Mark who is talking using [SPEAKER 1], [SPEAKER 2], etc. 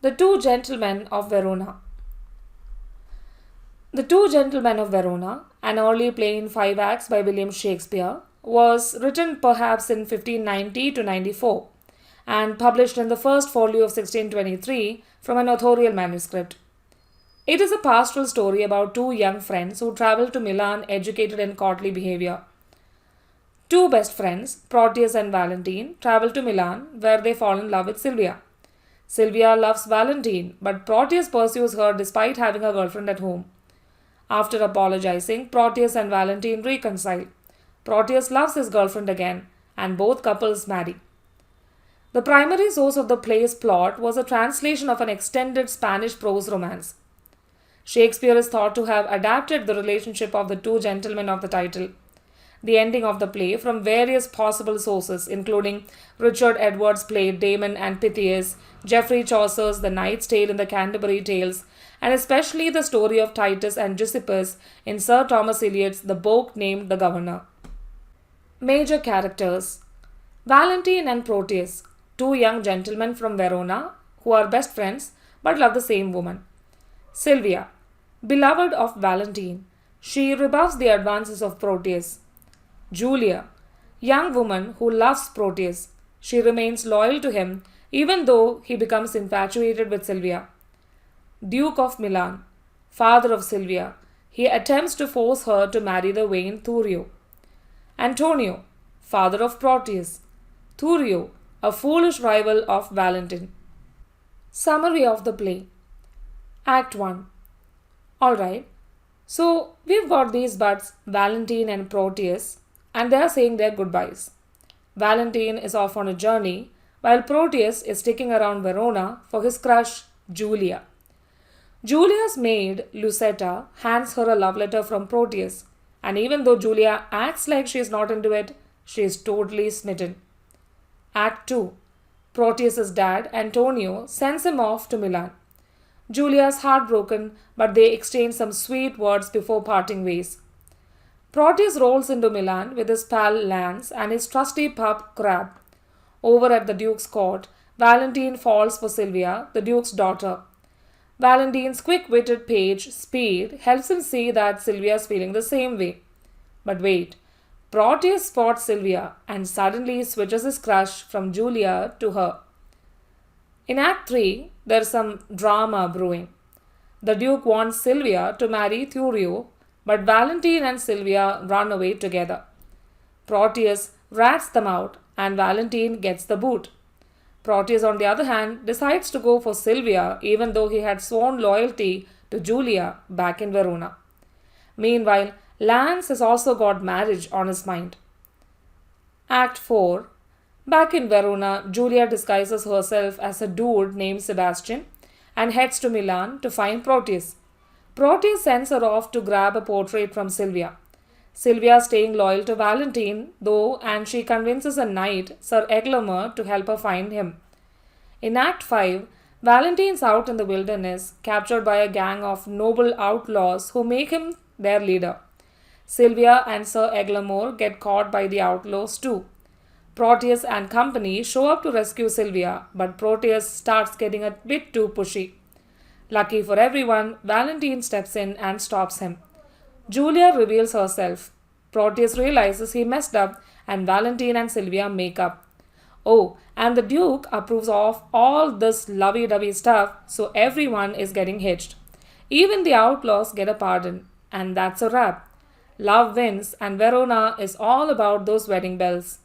[SPEAKER 1] The Two Gentlemen of Verona. The Two Gentlemen of Verona, an early play in 5 acts by William Shakespeare, was written perhaps in 1590 to 94 and published in the first folio of 1623 from an authorial manuscript. It is a pastoral story about two young friends who travel to Milan educated in courtly behavior. Two best friends, Proteus and Valentine, travel to Milan where they fall in love with Sylvia. Sylvia loves Valentine, but Proteus pursues her despite having a girlfriend at home. After apologizing, Proteus and Valentine reconcile. Proteus loves his girlfriend again, and both couples marry. The primary source of the play's plot was a translation of an extended Spanish prose romance. Shakespeare is thought to have adapted the relationship of the two gentlemen of the title. The ending of the play from various possible sources, including Richard Edwards' play Damon and Pythias, Geoffrey Chaucer's The Knight's Tale in the Canterbury Tales, and especially the story of Titus and Giuseppus in Sir Thomas Eliot's The Book Named the Governor. Major characters: Valentine and Proteus, two young gentlemen from Verona who are best friends but love the same woman. Sylvia, beloved of Valentine, she rebuffs the advances of Proteus. Julia, young woman who loves Proteus, she remains loyal to him even though he becomes infatuated with Sylvia. Duke of Milan, father of Sylvia, he attempts to force her to marry the vain Thurio. Antonio, father of Proteus. Thurio, a foolish rival of Valentine. Summary of the play. Act 1. Alright, so we've got these buds, Valentine and Proteus, and they are saying their goodbyes. Valentine is off on a journey, while Proteus is sticking around Verona for his crush, Julia. Julia's maid, Lucetta, hands her a love letter from Proteus, and even though Julia acts like she is not into it, she is totally smitten. Act 2. Proteus's dad, Antonio, sends him off to Milan. Julia is heartbroken, but they exchange some sweet words before parting ways. Proteus rolls into Milan with his pal Lance and his trusty pup Crab. Over at the Duke's court, Valentine falls for Sylvia, the Duke's daughter. Valentine's quick-witted page, Speed, helps him see that Sylvia is feeling the same way. But wait, Proteus spots Sylvia and suddenly switches his crush from Julia to her. In Act 3, there's some drama brewing. The Duke wants Sylvia to marry Thurio, but Valentine and Sylvia run away together. Proteus rats them out and Valentine gets the boot. Proteus, on the other hand, decides to go for Sylvia even though he had sworn loyalty to Julia back in Verona. Meanwhile, Lance has also got marriage on his mind. Act 4. Back in Verona, Julia disguises herself as a dude named Sebastian and heads to Milan to find Proteus. Proteus sends her off to grab a portrait from Sylvia. Sylvia staying loyal to Valentine, though, and she convinces a knight, Sir Eglamour, to help her find him. In Act 5, Valentine's out in the wilderness, captured by a gang of noble outlaws who make him their leader. Sylvia and Sir Eglamour get caught by the outlaws too. Proteus and company show up to rescue Sylvia, but Proteus starts getting a bit too pushy. Lucky for everyone, Valentine steps in and stops him. Julia reveals herself. Proteus realizes he messed up and Valentine and Sylvia make up. Oh, and the Duke approves of all this lovey-dovey stuff, so everyone is getting hitched. Even the outlaws get a pardon. And that's a wrap. Love wins and Verona is all about those wedding bells.